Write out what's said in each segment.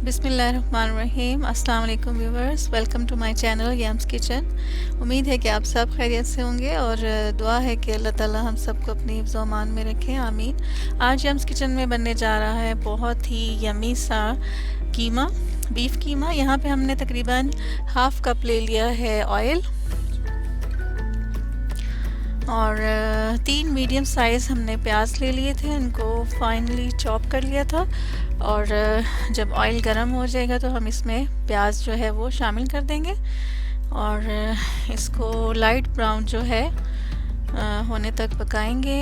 बिस्मिल्लाहिर्रहमानिर्रहीम। अस्सलाम वालेकुम viewers, welcome to my channel Yums Kitchen. उम्मीद है कि आप सब खैरियत से होंगे और दुआ है कि अल्लाह ताला हम सबको अपनी हिफ्ज़ व अमान में रखें, आमीन। आज यम्स किचन में बनने जा रहा है बहुत ही यमी सा कीमा, बीफ कीमा। यहाँ पे हमने तकरीबन हाफ़ कप ले लिया है ऑयल और 3 मीडियम साइज़ हमने प्याज ले लिए थे, इनको फाइनली चॉप कर लिया था। और जब ऑयल गर्म हो जाएगा तो हम इसमें प्याज जो है वो शामिल कर देंगे और इसको लाइट ब्राउन जो है होने तक पकाएंगे।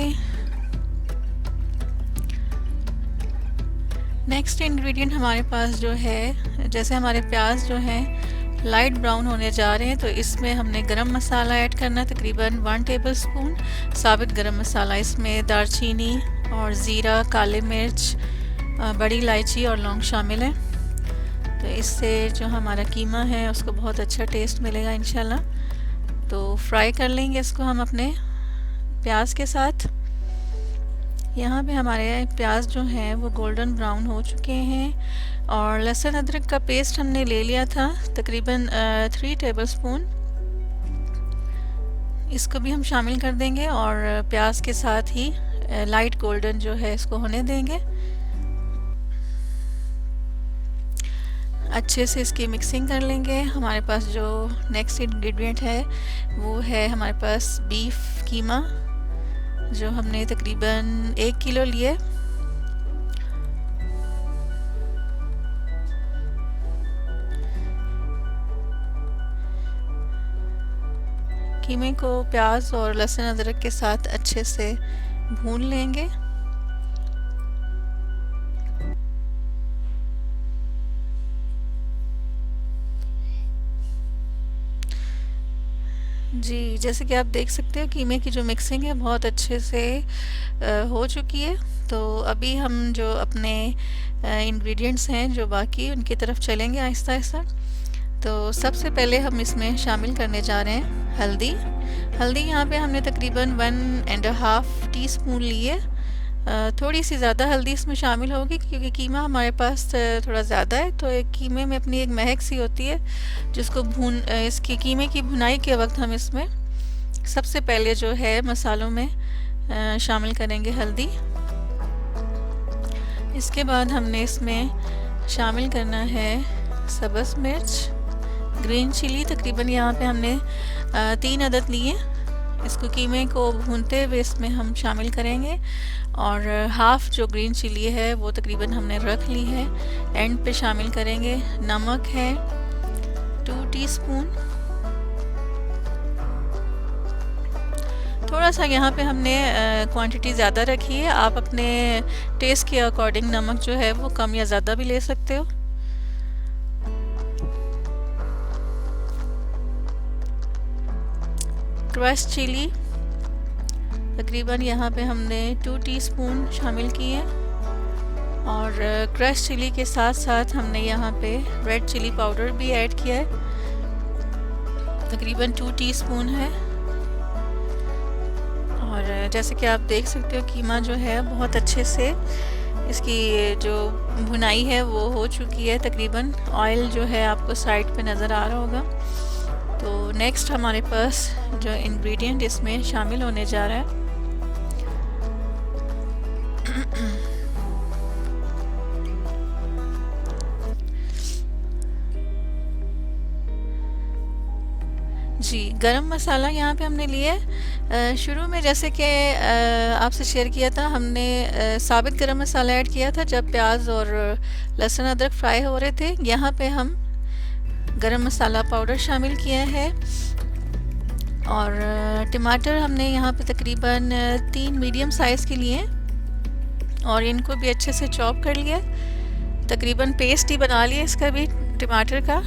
नेक्स्ट इंग्रेडिएंट हमारे पास जो है, जैसे हमारे प्याज जो हैं लाइट ब्राउन होने जा रहे हैं तो इसमें हमने गरम मसाला ऐड करना है, तकरीबन 1 टेबलस्पून साबित गरम मसाला। इसमें दालचीनी और ज़ीरा, काले मिर्च, बड़ी इलायची और लौंग शामिल है। तो इससे जो हमारा कीमा है उसको बहुत अच्छा टेस्ट मिलेगा इंशाल्लाह। तो फ्राई कर लेंगे इसको हम अपने प्याज के साथ। यहाँ पे हमारे प्याज जो हैं वो गोल्डन ब्राउन हो चुके हैं और लहसुन अदरक का पेस्ट हमने ले लिया था तकरीबन 3 टेबलस्पून। इसको भी हम शामिल कर देंगे और प्याज के साथ ही लाइट गोल्डन जो है इसको होने देंगे। अच्छे से इसकी मिक्सिंग कर लेंगे। हमारे पास जो नेक्स्ट इंग्रेडिएंट है वो है हमारे पास बीफ कीमा, जो हमने तकरीबन 1 किलो लिए। कीमे को प्याज और लहसुन अदरक के साथ अच्छे से भून लेंगे। जी, जैसे कि आप देख सकते हो कीमे की जो मिक्सिंग है बहुत अच्छे से हो चुकी है। तो अभी हम जो अपने इंग्रेडिएंट्स हैं जो बाकी, उनकी तरफ चलेंगे आहिस्ता आहिस्ता। तो सबसे पहले हम इसमें शामिल करने जा रहे हैं हल्दी। हल्दी यहाँ पे हमने तकरीबन 1.5 टीस्पून ली है। थोड़ी सी ज़्यादा हल्दी इसमें शामिल होगी क्योंकि कीमा हमारे पास थोड़ा ज़्यादा है। तो एक कीमे में अपनी एक महक सी होती है जिसको इसकी कीमे की भुनाई के वक्त हम इसमें सबसे पहले जो है मसालों में शामिल करेंगे हल्दी। इसके बाद हमने इसमें शामिल करना है सब्ज़ मिर्च, ग्रीन चिली। तकरीबन यहाँ पे हमने 3 अदद लिए। इसको कीमे को भूनते हुए इसमें हम शामिल करेंगे और हाफ़ जो ग्रीन चिली है वो तकरीबन हमने रख ली है, एंड पे शामिल करेंगे। नमक है 2 टीस्पून। थोड़ा सा यहाँ पे हमने क्वांटिटी ज़्यादा रखी है, आप अपने टेस्ट के अकॉर्डिंग नमक जो है वो कम या ज़्यादा भी ले सकते हो। क्रश चिली तकरीबन यहाँ पे हमने 2 टीस्पून शामिल किए और क्रश चिली के साथ साथ हमने यहाँ पे रेड चिली पाउडर भी ऐड किया है, तकरीबन 2 टीस्पून है। और जैसे कि आप देख सकते हो कीमा जो है बहुत अच्छे से इसकी जो भुनाई है वो हो चुकी है। तकरीबन ऑयल जो है आपको साइड पे नज़र आ रहा होगा। तो नेक्स्ट हमारे पास जो इंग्रेडिएंट इसमें शामिल होने जा रहा है जी, गरम मसाला यहाँ पे हमने लिया है। शुरू में जैसे कि आपसे शेयर किया था, हमने साबित गरम मसाला ऐड किया था जब प्याज और लहसुन अदरक फ्राई हो रहे थे। यहाँ पे हम गरम मसाला पाउडर शामिल किया है और टमाटर हमने यहाँ पे तकरीबन 3 मीडियम साइज़ के लिए और इनको भी अच्छे से चॉप कर लिया। तकरीबन पेस्ट ही बना लिया इसका भी टमाटर का।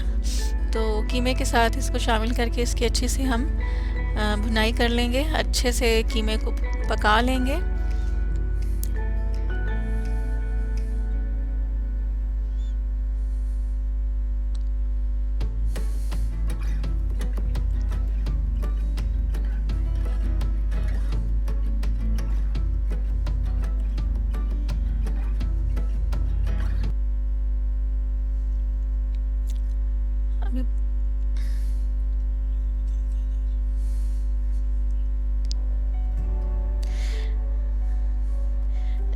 तो कीमे के साथ इसको शामिल करके इसकी अच्छी से हम भुनाई कर लेंगे, अच्छे से कीमे को पका लेंगे।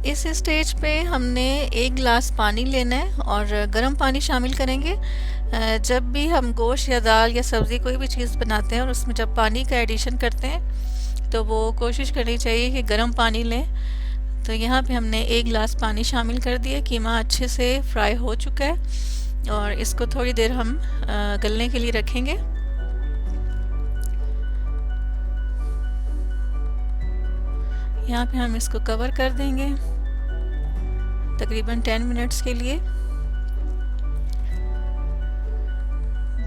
इस स्टेज पे हमने 1 गिलास पानी लेना है और गर्म पानी शामिल करेंगे। जब भी हम गोश्त या दाल या सब्ज़ी कोई भी चीज़ बनाते हैं और उसमें जब पानी का एडिशन करते हैं तो वो कोशिश करनी चाहिए कि गर्म पानी लें। तो यहाँ पे हमने 1 गिलास पानी शामिल कर दिया। कीमा अच्छे से फ्राई हो चुका है और इसको थोड़ी देर हम गलने के लिए रखेंगे। यहाँ पे हम इसको कवर कर देंगे तकरीबन 10 मिनट्स के लिए।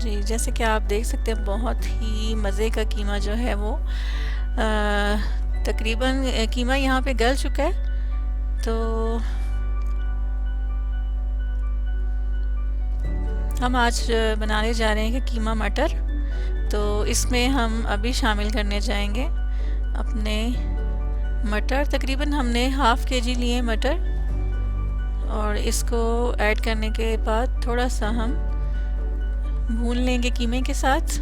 जी, जैसे कि आप देख सकते हैं बहुत ही मज़े का कीमा जो है वो तकरीबन कीमा यहाँ पे गल चुका है। तो हम आज बनाने जा रहे हैं कि कीमा मटर। तो इसमें हम अभी शामिल करने जाएंगे अपने मटर। तकरीबन हमने हाफ़ केजी लिए मटर और इसको ऐड करने के बाद थोड़ा सा हम भून लेंगे कीमे के साथ।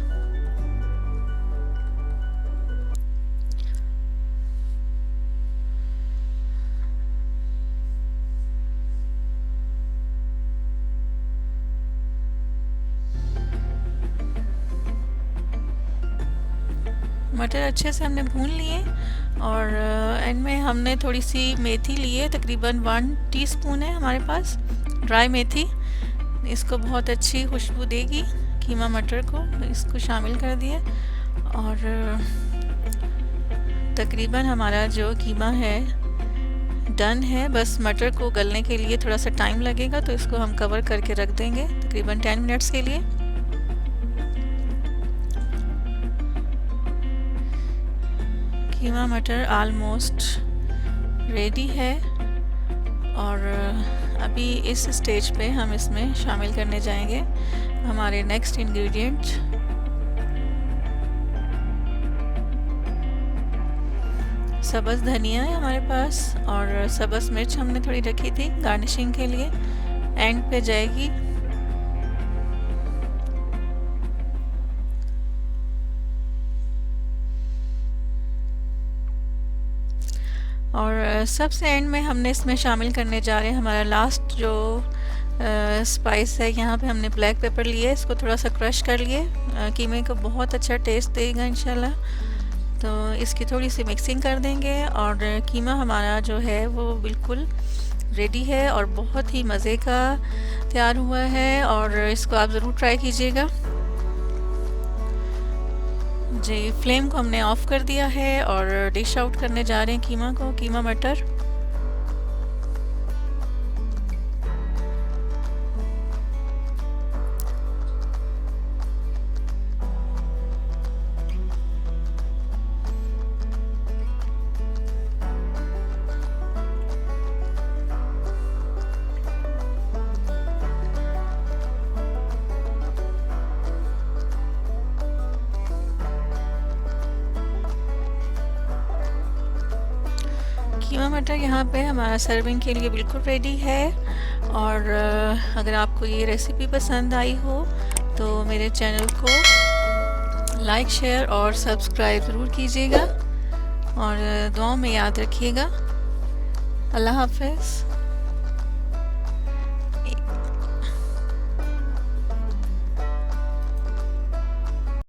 मटर अच्छे से हमने भून लिए और एंड में हमने थोड़ी सी मेथी ली है, तकरीबन 1 टीस्पून है हमारे पास ड्राई मेथी। इसको बहुत अच्छी खुशबू देगी कीमा मटर को, तो इसको शामिल कर दिए। और तकरीबन हमारा जो कीमा है डन है। बस मटर को गलने के लिए थोड़ा सा टाइम लगेगा, तो इसको हम कवर करके रख देंगे तकरीबन 10 मिनट्स के लिए। कीमा मटर ऑलमोस्ट रेडी है और अभी इस स्टेज पे हम इसमें शामिल करने जाएंगे हमारे नेक्स्ट इंग्रेडिएंट। सब्ज़ धनिया है हमारे पास और सब्ज़ मिर्च हमने थोड़ी रखी थी गार्निशिंग के लिए, एंड पे जाएगी। और सबसे एंड में हमने इसमें शामिल करने जा रहे हैं हमारा लास्ट जो स्पाइस है। यहाँ पे हमने ब्लैक पेपर लिया है, इसको थोड़ा सा क्रश कर लिए। कीमे को बहुत अच्छा टेस्ट देगा इंशाल्लाह। तो इसकी थोड़ी सी मिक्सिंग कर देंगे और कीमा हमारा जो है वो बिल्कुल रेडी है और बहुत ही मज़े का तैयार हुआ है और इसको आप ज़रूर ट्राई कीजिएगा। जी, फ्लेम को हमने ऑफ कर दिया है और डिश आउट करने जा रहे हैं कीमा को, कीमा मटर। कीमा मटर यहाँ पे हमारा सर्विंग के लिए बिल्कुल रेडी है। और अगर आपको ये रेसिपी पसंद आई हो तो मेरे चैनल को लाइक, शेयर और सब्सक्राइब ज़रूर कीजिएगा और दुआओं में याद रखिएगा। अल्लाह हाफ़िज़।